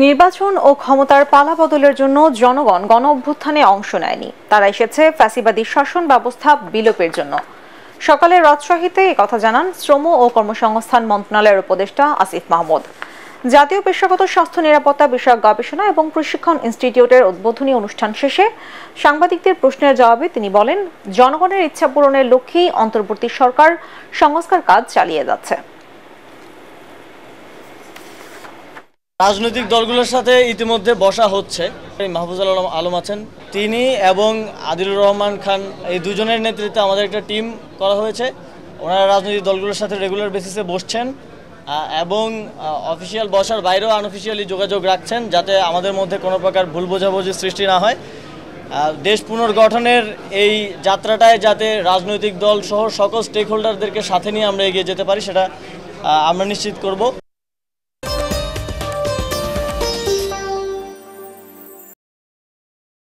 নির্বাচন ও ক্ষমতার পালাবদলের জন্য জনগণ গণ অভ্যুত্থানে অংশ নেয়নি, তারা এসেছে ফ্যাসিবাদী শাসন ব্যবস্থা বিলোপের জন্য। সকালে রাজশাহীতে একথা জানান শ্রম ও কর্মসংস্থান মন্ত্রণালয়ের উপদেষ্টা আসিফ মাহমুদ। জাতীয় পেশাগত স্বাস্থ্য নিরাপত্তা বিষয়ক গবেষণা এবং প্রশিক্ষণ ইনস্টিটিউটের উদ্বোধনী অনুষ্ঠান শেষে সাংবাদিকদের প্রশ্নের জবাবে তিনি বলেন, জনগণের ইচ্ছা পূরণের লক্ষ্যেই অন্তর্বর্তী সরকার সংস্কার কাজ চালিয়ে যাচ্ছে। রাজনৈতিক দলগুলোর সাথে ইতিমধ্যে বসা হচ্ছে। মাহফুজুল আলম আছেন, তিনি এবং আদিলুর রহমান খান, এই দুজনের নেতৃত্বে আমাদের একটা টিম করা হয়েছে। ওনারা রাজনৈতিক দলগুলোর সাথে রেগুলার বেসিসে বসছেন এবং অফিসিয়াল বসার বাইরেও আনঅফিসিয়ালি যোগাযোগ রাখছেন, যাতে আমাদের মধ্যে কোনো প্রকার ভুল বোঝাবুঝির সৃষ্টি না হয়। দেশ পুনর্গঠনের এই যাত্রাটায় যাতে রাজনৈতিক দল সহ সকল স্টেক হোল্ডারদেরকে সাথে নিয়ে আমরা এগিয়ে যেতে পারি, সেটা আমরা নিশ্চিত করব।